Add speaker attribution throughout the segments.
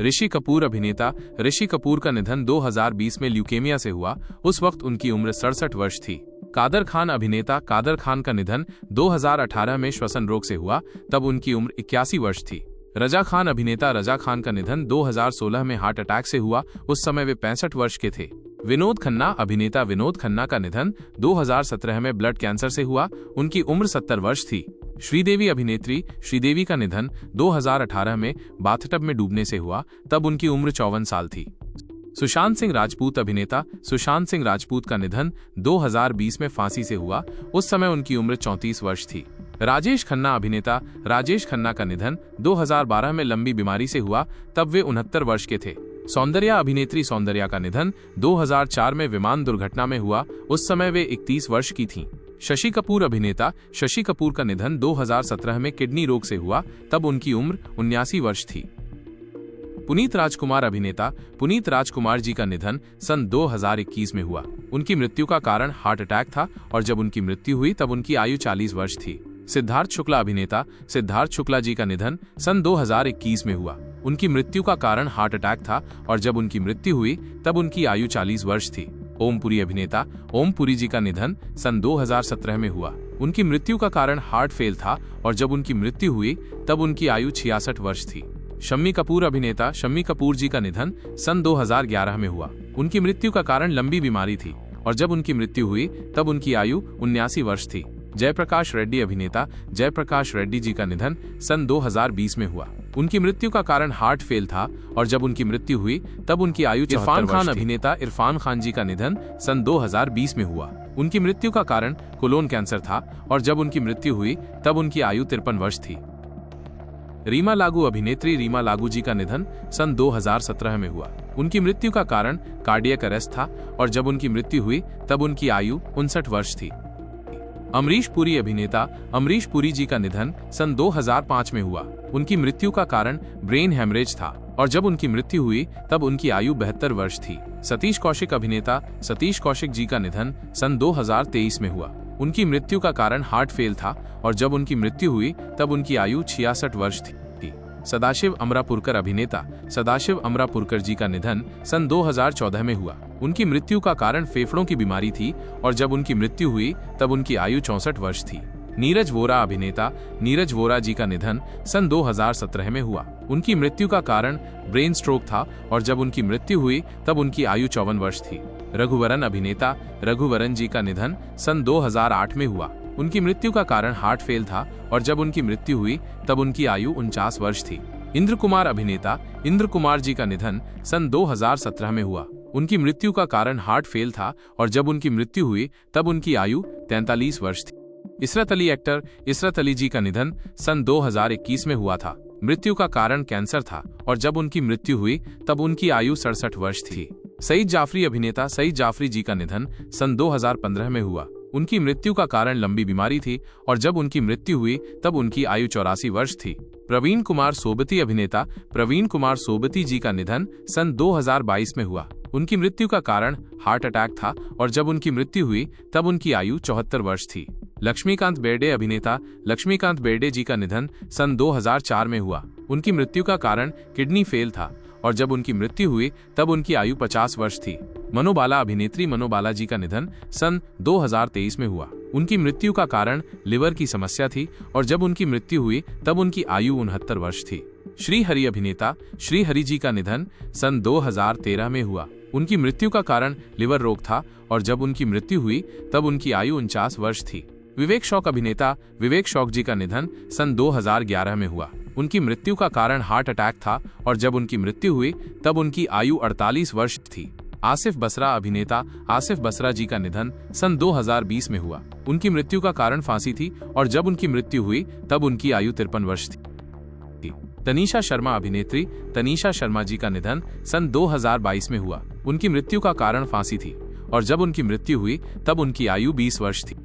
Speaker 1: ऋषि कपूर अभिनेता ऋषि कपूर का निधन 2020 में ल्यूकेमिया से हुआ। उस वक्त उनकी उम्र 67 वर्ष थी। कादर खान अभिनेता कादर खान का निधन 2018 में श्वसन रोग से हुआ, तब उनकी उम्र 81 वर्ष थी। रजा खान अभिनेता रजा खान का निधन 2016 में हार्ट अटैक से हुआ, उस समय वे 65 वर्ष के थे। विनोद खन्ना अभिनेता विनोद खन्ना का निधन 2017 में ब्लड कैंसर से हुआ, उनकी उम्र 70 वर्ष थी। श्रीदेवी अभिनेत्री श्रीदेवी का निधन 2018 में बाथटब में डूबने से हुआ, तब उनकी उम्र 54 साल थी। सुशांत सिंह राजपूत अभिनेता सुशांत सिंह राजपूत का निधन 2020 में फांसी से हुआ, उस समय उनकी उम्र 34 वर्ष थी। राजेश खन्ना अभिनेता राजेश खन्ना का निधन 2012 में लंबी बीमारी से हुआ, तब वे 69 वर्ष के थे। सौंदर्या अभिनेत्री सौंदर्या का निधन 2004 में विमान दुर्घटना में हुआ, उस समय वे 31 वर्ष की थीं। शशि कपूर अभिनेता शशि कपूर का निधन 2017 में किडनी रोग से हुआ, तब उनकी उम्र 79 वर्ष थी। पुनीत राजकुमार अभिनेता पुनीत राजकुमार जी का निधन सन 2021 में हुआ। उनकी मृत्यु का कारण हार्ट अटैक था और जब उनकी मृत्यु हुई तब उनकी आयु 40 वर्ष थी। सिद्धार्थ शुक्ला अभिनेता सिद्धार्थ शुक्ला जी का निधन सन 2021 में हुआ। उनकी मृत्यु का कारण हार्ट अटैक था और जब उनकी मृत्यु हुई तब उनकी आयु 40 वर्ष थी। ओम पुरी अभिनेता ओम पुरी जी का निधन सन 2017 में हुआ। उनकी मृत्यु का कारण हार्ट फेल था और जब उनकी मृत्यु हुई तब उनकी आयु 66 वर्ष थी। शम्मी कपूर अभिनेता शम्मी कपूर जी का निधन सन 2011 में हुआ। उनकी मृत्यु का कारण लंबी बीमारी थी और जब उनकी मृत्यु हुई तब उनकी आयु 79 वर्ष थी। जयप्रकाश रेड्डी अभिनेता जयप्रकाश रेड्डी जी का निधन सन 2020 में हुआ। उनकी मृत्यु का कारण हार्ट फेल था और जब उनकी मृत्यु हुई तब उनकी आयु 74 वर्ष थी। इरफान खान अभिनेता इरफान खान जी का निधन सन 2020 में हुआ। उनकी मृत्यु का कारण कोलोन कैंसर था और जब उनकी मृत्यु हुई तब उनकी आयु 53 वर्ष थी। रीमा लागू अभिनेत्री रीमा लागू जी का निधन सन 2017 में हुआ। उनकी मृत्यु का कारण कार्डियक अरेस्ट था और जब उनकी मृत्यु हुई तब उनकी आयु 59 वर्ष थी। अमरीश पुरी अभिनेता अमरीश पुरी जी का निधन सन 2005 में हुआ। उनकी मृत्यु का कारण ब्रेन हेमरेज था और जब उनकी मृत्यु हुई तब उनकी आयु 72 वर्ष थी। सतीश कौशिक अभिनेता सतीश कौशिक जी का निधन सन 2023 में हुआ। उनकी मृत्यु का कारण हार्ट फेल था और जब उनकी मृत्यु हुई तब उनकी आयु 66 वर्ष थी। सदाशिव अमरापुरकर अभिनेता सदाशिव अमरापुरकर जी का निधन सन 2014 में हुआ। उनकी मृत्यु का कारण फेफड़ों की बीमारी थी और जब उनकी मृत्यु हुई तब उनकी आयु 64 वर्ष थी। नीरज वोरा अभिनेता नीरज वोरा जी का निधन सन 2017 में हुआ। उनकी मृत्यु का कारण ब्रेन स्ट्रोक था और जब उनकी मृत्यु हुई तब उनकी आयु 54 वर्ष थी। रघुवरन अभिनेता रघुवरन जी का निधन सन 2008 में हुआ। उनकी मृत्यु का कारण हार्ट फेल था और जब उनकी मृत्यु हुई तब उनकी आयु 49 वर्ष थी। इंद्र कुमार अभिनेता इंद्र कुमार जी का निधन सन 2017 में हुआ। उनकी मृत्यु का कारण हार्ट फेल था और जब उनकी मृत्यु हुई तब उनकी आयु 43 वर्ष थी। इशरत अली एक्टर इशरत अली जी का निधन सन 2021 में हुआ था। मृत्यु का कारण कैंसर था और जब उनकी मृत्यु हुई तब उनकी आयु 67 वर्ष थी। सईद जाफरी अभिनेता सईद जाफरी जी का निधन सन 2015 में हुआ। उनकी मृत्यु का कारण लंबी बीमारी थी और जब उनकी मृत्यु हुई तब उनकी आयु 84 वर्ष थी। प्रवीण कुमार सोबती अभिनेता प्रवीण कुमार सोबती जी का निधन सन 2022 में हुआ। उनकी मृत्यु का कारण हार्ट अटैक था और जब उनकी मृत्यु हुई तब उनकी आयु 74 वर्ष थी। लक्ष्मीकांत बेर्डे अभिनेता लक्ष्मीकांत बेर्डे जी का निधन सन 2004 में हुआ। उनकी मृत्यु का कारण किडनी फेल था और जब उनकी मृत्यु हुई तब उनकी आयु 50 वर्ष थी। मनोबाला अभिनेत्री मनोबाला जी का निधन सन 2023 में हुआ। उनकी मृत्यु का कारण लिवर की समस्या थी और जब उनकी मृत्यु हुई तब उनकी आयु 69 वर्ष थी। श्रीहरि अभिनेता श्रीहरि जी का निधन सन 2013 में हुआ। उनकी मृत्यु का कारण लिवर रोग था और जब उनकी मृत्यु हुई तब उनकी आयु 49 वर्ष थी। विवेक शौक अभिनेता विवेक शौक जी का निधन सन 2011 में हुआ। उनकी मृत्यु का कारण हार्ट अटैक था और जब उनकी मृत्यु हुई तब उनकी आयु 48 वर्ष थी। आसिफ बसरा अभिनेता आसिफ बसरा जी का निधन सन 2020 में हुआ। उनकी मृत्यु का कारण फांसी थी और जब उनकी मृत्यु हुई तब उनकी आयु 53 वर्ष थी। तनीषा शर्मा अभिनेत्री तनीषा शर्मा जी का निधन सन 2022 में हुआ। उनकी मृत्यु का कारण फांसी थी और जब उनकी मृत्यु हुई तब उनकी आयु 20 वर्ष थी।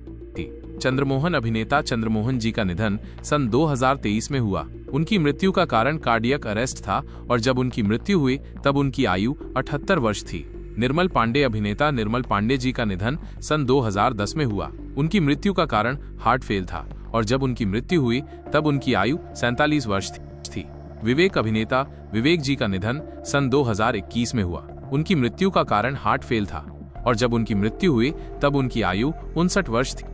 Speaker 1: चंद्रमोहन अभिनेता चंद्रमोहन जी का निधन सन 2023 में हुआ। उनकी मृत्यु का कारण कार्डियक अरेस्ट था और जब उनकी मृत्यु हुई तब उनकी आयु 78 वर्ष थी। निर्मल पांडे अभिनेता निर्मल पांडे जी का निधन सन 2010 में हुआ। उनकी मृत्यु का कारण हार्ट फेल था और जब उनकी मृत्यु हुई तब उनकी आयु 47 वर्ष थी। विवेक अभिनेता विवेक जी का निधन सन 2021 में हुआ। उनकी मृत्यु का कारण हार्ट फेल था और जब उनकी मृत्यु हुई तब उनकी आयु 59 वर्ष थी।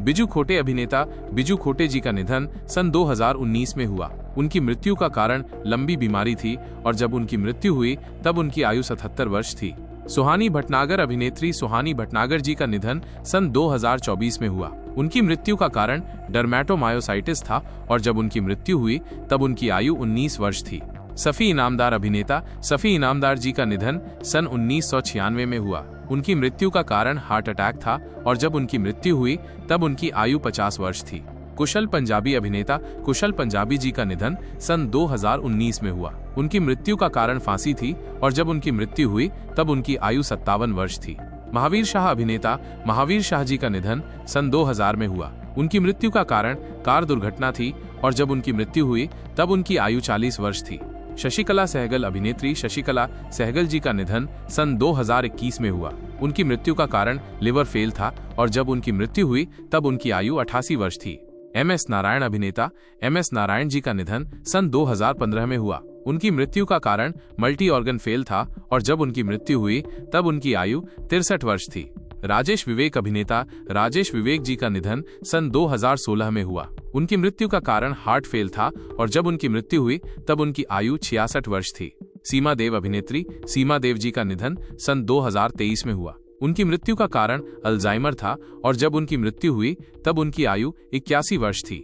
Speaker 1: बिजू खोटे अभिनेता बिजू खोटे जी का निधन सन 2019 में हुआ। उनकी मृत्यु का कारण लंबी बीमारी थी और जब उनकी मृत्यु हुई तब उनकी आयु 77 वर्ष थी। सुहानी भटनागर अभिनेत्री सुहानी भटनागर जी का निधन सन 2024 में हुआ। उनकी मृत्यु का कारण डर्मेटोमायोसाइटिस था और जब उनकी मृत्यु हुई तब उनकी आयु 19 वर्ष थी। सफ़ी इनामदार अभिनेता सफ़ी इनामदार जी का निधन सन 1996 में हुआ। उनकी मृत्यु का कारण हार्ट अटैक था और जब उनकी मृत्यु हुई तब उनकी आयु 50 वर्ष थी। कुशल पंजाबी अभिनेता कुशल पंजाबी जी का निधन सन 2019 में हुआ। उनकी मृत्यु का कारण फांसी थी और जब उनकी मृत्यु हुई तब उनकी आयु 57 वर्ष थी। महावीर शाह अभिनेता महावीर शाह जी का निधन सन 2000 में हुआ। उनकी मृत्यु का कारण कार दुर्घटना थी और जब उनकी मृत्यु हुई तब उनकी आयु 40 वर्ष थी। शशिकला सहगल अभिनेत्री शशिकला सहगल जी का निधन सन 2021 में हुआ। उनकी मृत्यु का कारण लिवर फेल था और जब उनकी मृत्यु हुई तब उनकी आयु 88 वर्ष थी। MS नारायण अभिनेता MS नारायण जी का निधन सन 2015 में हुआ। उनकी मृत्यु का कारण मल्टी ऑर्गन फेल था और जब उनकी मृत्यु हुई तब उनकी आयु 63 वर्ष थी। राजेश विवेक अभिनेता राजेश विवेक जी का निधन सन 2016 में हुआ। उनकी मृत्यु का कारण हार्ट फेल था और जब उनकी मृत्यु हुई तब उनकी आयु 66 वर्ष थी। सीमा देव अभिनेत्री सीमा देव जी का निधन सन 2023 में हुआ। उनकी मृत्यु का कारण अल्जाइमर था और जब उनकी मृत्यु हुई तब उनकी आयु 81 वर्ष थी।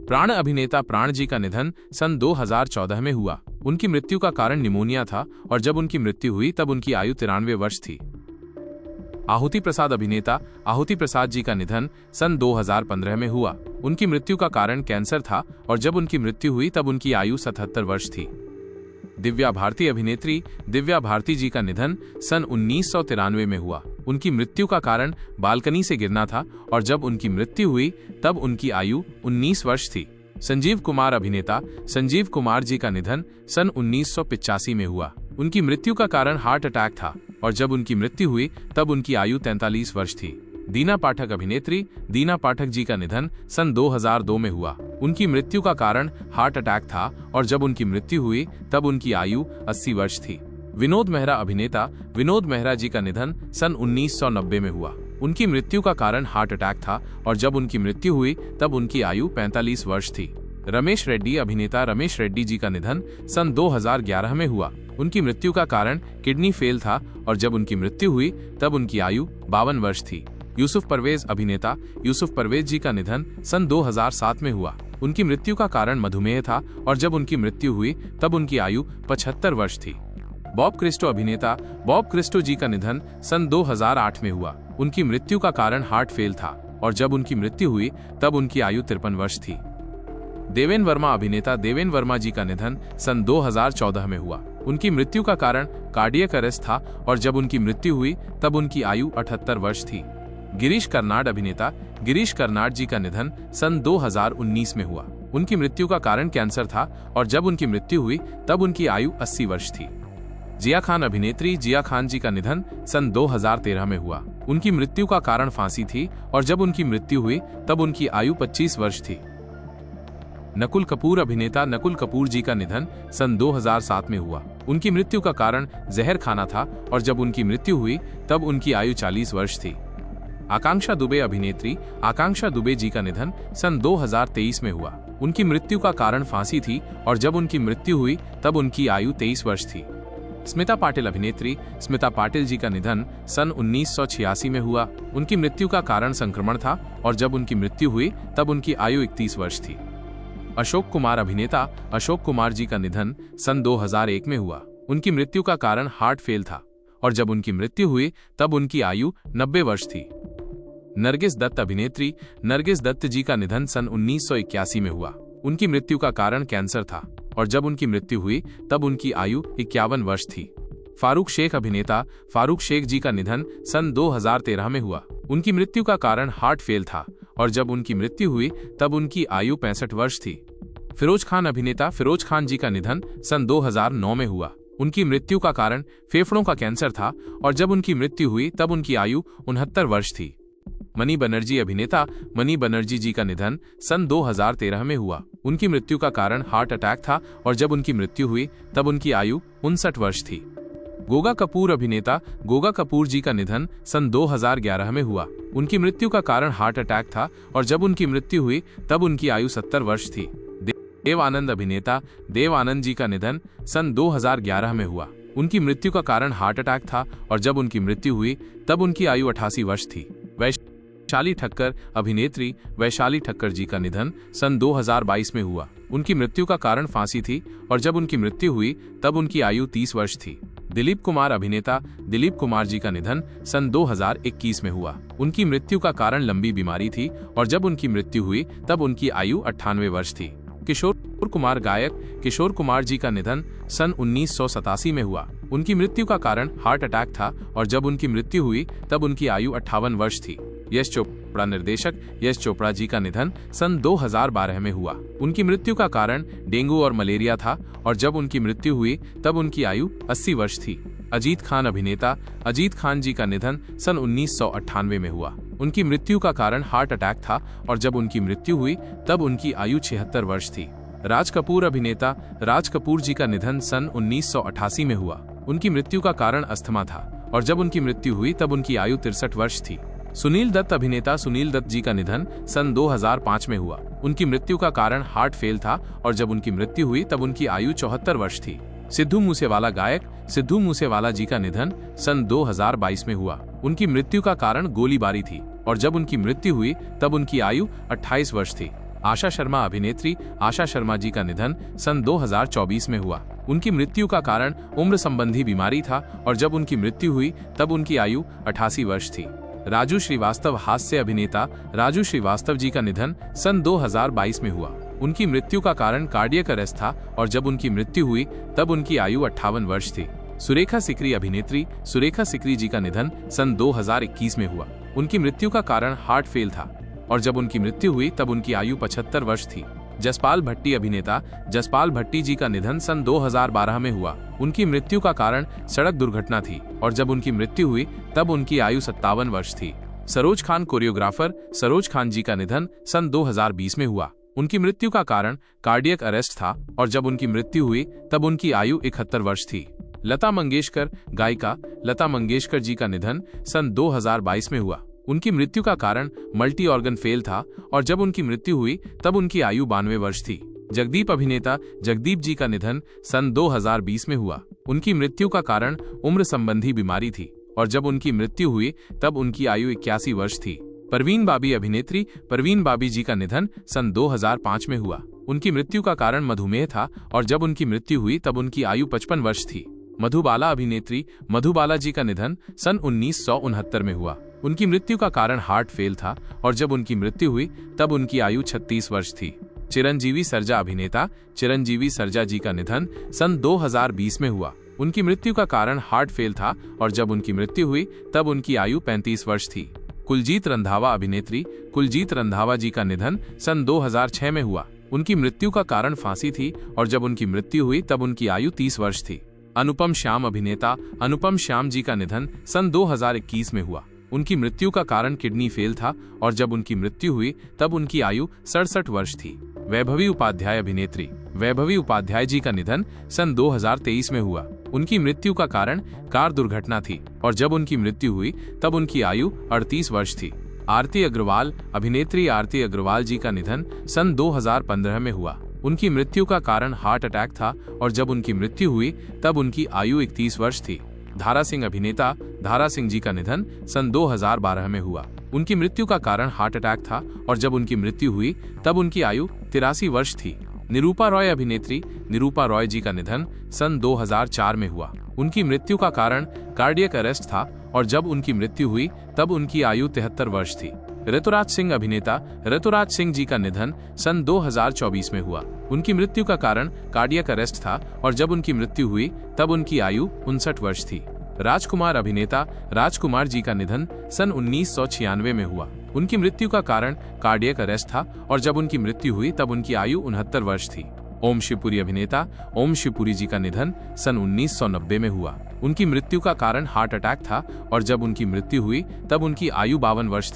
Speaker 1: प्राण अभिनेता प्राण जी का निधन सन 2014 में हुआ। उनकी मृत्यु का कारण निमोनिया था और जब उनकी मृत्यु हुई तब उनकी आयु 93 वर्ष थी। आहुति प्रसाद अभिनेता आहुति प्रसाद जी का निधन सन 2015 में हुआ। उनकी मृत्यु का कारण कैंसर था और जब उनकी मृत्यु हुई तब उनकी आयु 77 वर्ष थी। दिव्या भारती अभिनेत्री दिव्या भारती जी का निधन सन 1993 में हुआ। उनकी मृत्यु का कारण बालकनी से गिरना था और जब उनकी मृत्यु हुई तब उनकी आयु 19 वर्ष थी। संजीव कुमार अभिनेता संजीव कुमार जी का निधन सन 1985 में हुआ। उनकी मृत्यु का कारण हार्ट अटैक था और जब उनकी मृत्यु हुई तब उनकी आयु 43 वर्ष थी। दीना पाठक अभिनेत्री दीना पाठक जी का निधन सन 2002 में हुआ। उनकी मृत्यु का कारण हार्ट अटैक था और जब उनकी मृत्यु हुई तब उनकी आयु 80 वर्ष थी। विनोद मेहरा अभिनेता विनोद मेहरा जी का निधन सन 1990 में हुआ। उनकी मृत्यु का कारण हार्ट अटैक था और जब उनकी मृत्यु हुई तब उनकी आयु 45 वर्ष थी। रमेश रेड्डी अभिनेता रमेश रेड्डी जी का निधन सन 2011 में हुआ। उनकी मृत्यु का कारण किडनी फेल था और जब उनकी मृत्यु हुई तब उनकी आयु 52 वर्ष थी। यूसुफ परवेज अभिनेता यूसुफ परवेज जी का निधन सन 2007 में हुआ। उनकी मृत्यु का कारण मधुमेह था और जब उनकी मृत्यु हुई तब उनकी आयु 75 वर्ष थी। बॉब क्रिस्टो अभिनेता बॉब क्रिस्टो जी का निधन सन 2008 में हुआ। उनकी मृत्यु का कारण हार्ट फेल था और जब उनकी मृत्यु हुई तब उनकी आयु 53 वर्ष थी। देवेन वर्मा अभिनेता देवेन वर्मा जी का निधन सन 2014 में हुआ। उनकी मृत्यु का कारण कार्डियक अरेस्ट था और जब उनकी मृत्यु हुई तब उनकी आयु 78 वर्ष थी। गिरीश कर्नाड अभिनेता गिरीश कर्नाड जी का निधन सन 2019 में हुआ। उनकी मृत्यु का कारण कैंसर था और जब उनकी मृत्यु हुई तब उनकी आयु 80 वर्ष थी। जिया खान अभिनेत्री जिया खान जी का निधन सन 2013 में हुआ। उनकी मृत्यु का कारण फांसी थी और जब उनकी मृत्यु हुई तब उनकी आयु 25 वर्ष थी। नकुल कपूर अभिनेता नकुल कपूर जी का निधन सन 2007 में हुआ। उनकी मृत्यु का कारण जहर खाना था और जब उनकी मृत्यु हुई तब उनकी आयु 40 वर्ष थी। आकांक्षा दुबे अभिनेत्री आकांक्षा दुबे जी का निधन सन 2023 में हुआ। उनकी मृत्यु का कारण फांसी थी और जब उनकी मृत्यु हुई तब उनकी आयु 23 वर्ष थी। स्मिता पाटिल अभिनेत्री स्मिता पाटिल जी का निधन सन 1986 में हुआ। उनकी मृत्यु का कारण संक्रमण था और जब उनकी मृत्यु हुई तब उनकी आयु 31 वर्ष थी। अशोक कुमार अभिनेता अशोक कुमार जी का निधन सन 2001 में हुआ। उनकी मृत्यु का कारण हार्ट फेल था और जब उनकी मृत्यु हुई तब उनकी आयु 90 वर्ष थी। नरगिस दत्त अभिनेत्री नरगिस दत्त जी का निधन सन 1981 में हुआ। उनकी मृत्यु का कारण कैंसर था और जब उनकी मृत्यु हुई तब उनकी आयु 51 वर्ष थी। फारूक शेख अभिनेता फारूक शेख जी का निधन सन 2013 में हुआ। उनकी मृत्यु का कारण हार्ट फेल था और जब उनकी मृत्यु हुई तब उनकी आयु 65 वर्ष थी। फिरोज खान अभिनेता फिरोज खान जी का निधन सन 2009 में हुआ। उनकी मृत्यु का कारण फेफड़ों का कैंसर था और जब उनकी मृत्यु हुई तब उनकी आयु 69 वर्ष थी। मणि बनर्जी अभिनेता मणि बनर्जी जी का निधन सन 2013 में हुआ। उनकी मृत्यु का कारण हार्ट अटैक था और जब उनकी मृत्यु हुई तब उनकी आयु 59 वर्ष थी। गोगा कपूर अभिनेता गोगा कपूर जी का निधन सन 2011 में हुआ। उनकी मृत्यु का कारण हार्ट अटैक था और जब उनकी मृत्यु हुई तब उनकी आयु 70 वर्ष थी। देव आनंद अभिनेता देव आनंद जी का निधन सन 2011 में हुआ। उनकी मृत्यु का कारण हार्ट अटैक था और जब उनकी मृत्यु हुई तब उनकी आयु 88 वर्ष थी। वैशाली ठक्कर अभिनेत्री वैशाली ठक्कर जी का निधन सन 2022 में हुआ। उनकी मृत्यु का कारण फांसी थी और जब उनकी मृत्यु हुई तब उनकी आयु 30 वर्ष थी। दिलीप कुमार अभिनेता दिलीप कुमार जी का निधन सन 2021 में हुआ। उनकी मृत्यु का कारण लंबी बीमारी थी और जब उनकी मृत्यु हुई तब उनकी आयु 98 वर्ष थी। किशोर कुमार गायक किशोर कुमार जी का निधन सन 1987 में हुआ। उनकी मृत्यु का कारण हार्ट अटैक था और जब उनकी मृत्यु हुई तब उनकी आयु 58 वर्ष थी। यश चोपड़ा निर्देशक यश चोपड़ा जी का निधन सन 2012 में हुआ। उनकी मृत्यु का कारण डेंगू और मलेरिया था और जब उनकी मृत्यु हुई तब उनकी आयु 80 वर्ष थी। अजीत खान अभिनेता अजीत खान जी का निधन सन 1998 में हुआ। उनकी मृत्यु का कारण हार्ट अटैक था और जब उनकी मृत्यु हुई तब उनकी आयु 76 वर्ष थी। राज कपूर अभिनेता राज कपूर जी का निधन सन 1988 में हुआ। उनकी मृत्यु का कारण अस्थमा था और जब उनकी मृत्यु हुई तब उनकी आयु 63 वर्ष थी। सुनील दत्त अभिनेता सुनील दत्त जी का निधन सन 2005 में हुआ। उनकी मृत्यु का कारण हार्ट फेल था और जब उनकी मृत्यु हुई तब उनकी आयु 74 वर्ष थी। सिद्धू मूसेवाला गायक सिद्धू मूसेवाला जी का निधन सन 2022 में हुआ। उनकी मृत्यु का कारण गोलीबारी थी और जब उनकी मृत्यु हुई तब उनकी आयु 28 वर्ष थी। आशा शर्मा अभिनेत्री आशा शर्मा जी का निधन सन 2024 में हुआ। उनकी मृत्यु का कारण उम्र संबंधी बीमारी था और जब उनकी मृत्यु हुई तब उनकी आयु 88 वर्ष थी। राजू श्रीवास्तव हास्य अभिनेता राजू श्रीवास्तव जी का निधन सन 2022 में हुआ। उनकी मृत्यु का कारण कार्डियक अरेस्ट था और जब उनकी मृत्यु हुई तब उनकी आयु 58 वर्ष थी। सुरेखा सिकरी अभिनेत्री सुरेखा सिकरी जी का निधन सन 2021 में हुआ। उनकी मृत्यु का कारण हार्ट फेल था और जब उनकी मृत्यु हुई तब उनकी आयु 75 वर्ष थी। जसपाल भट्टी अभिनेता जसपाल भट्टी जी का निधन सन 2012 में हुआ। उनकी मृत्यु का कारण सड़क दुर्घटना थी और जब उनकी मृत्यु हुई तब उनकी आयु 57 वर्ष थी। सरोज खान कोरियोग्राफर सरोज खान जी का निधन सन 2020 में हुआ। उनकी मृत्यु का कारण कार्डियक अरेस्ट था और जब उनकी मृत्यु हुई तब उनकी आयु 71 वर्ष थी। लता मंगेशकर गायिका लता मंगेशकर जी का निधन सन 2022 में हुआ। उनकी मृत्यु का कारण मल्टी ऑर्गन फेल था और जब उनकी मृत्यु हुई तब उनकी आयु 92 वर्ष थी। जगदीप अभिनेता जगदीप जी का निधन सन 2020 में हुआ। उनकी मृत्यु का कारण उम्र संबंधी बीमारी थी और जब उनकी मृत्यु हुई तब उनकी आयु 81 वर्ष थी। परवीन बाबी अभिनेत्री परवीन बाबी जी का निधन सन 2005 में हुआ। उनकी मृत्यु का कारण मधुमेह था और जब उनकी मृत्यु हुई तब उनकी आयु 55 वर्ष थी। मधुबाला अभिनेत्री मधुबाला जी का निधन सन 1969 में हुआ। उनकी मृत्यु का कारण हार्ट फेल था और जब उनकी मृत्यु हुई तब उनकी आयु 36 वर्ष थी। चिरंजीवी सर्जा अभिनेता चिरंजीवी सर्जा जी का निधन सन 2020 में हुआ। उनकी मृत्यु का कारण हार्ट फेल था और जब उनकी मृत्यु हुई तब उनकी आयु 35 वर्ष थी। कुलजीत रंधावा अभिनेत्री कुलजीत रंधावा जी का निधन सन 2006 में हुआ। उनकी मृत्यु का कारण फांसी थी और जब उनकी मृत्यु हुई तब उनकी आयु 30 वर्ष थी। अनुपम श्याम अभिनेता अनुपम श्याम जी का निधन सन 2021 में हुआ। उनकी मृत्यु का कारण किडनी फेल था और जब उनकी मृत्यु हुई तब उनकी आयु 67 वर्ष थी। वैभवी उपाध्याय अभिनेत्री वैभवी उपाध्याय जी का निधन सन 2023 में हुआ। उनकी मृत्यु का कारण कार दुर्घटना थी और जब उनकी मृत्यु हुई तब उनकी आयु 38 वर्ष थी। आरती अग्रवाल अभिनेत्री आरती अग्रवाल जी का निधन सन 2015 में हुआ। उनकी मृत्यु का कारण हार्ट अटैक था और जब उनकी मृत्यु हुई तब उनकी आयु 31 वर्ष थी। धारा सिंह अभिनेता धारा सिंह जी का निधन सन 2012 में हुआ। उनकी मृत्यु का कारण हार्ट अटैक था और जब उनकी मृत्यु हुई तब उनकी आयु 83 वर्ष थी। निरूपा रॉय अभिनेत्री निरूपा रॉय जी का निधन सन 2004 में हुआ। उनकी मृत्यु का कारण कार्डियक अरेस्ट था और जब उनकी मृत्यु हुई तब उनकी आयु 73 वर्ष थी। ऋतुराज सिंह अभिनेता ऋतुराज सिंह जी का निधन सन 2024 में हुआ। उनकी मृत्यु का कारण कार्डियक अरेस्ट था और जब उनकी मृत्यु हुई तब उनकी आयु 59 वर्ष थी। राजकुमार अभिनेता राजकुमार जी का निधन सन 1996 में हुआ। उनकी मृत्यु का कारण कार्डियक अरेस्ट था और जब उनकी मृत्यु हुई तब उनकी आयु 69 वर्ष थी। ओम शिवपुरी अभिनेता ओम शिवपुरी जी का निधन सन 1990 में हुआ। उनकी मृत्यु का कारण हार्ट अटैक था और जब उनकी मृत्यु हुई तब उनकी आयु 52 वर्ष थी।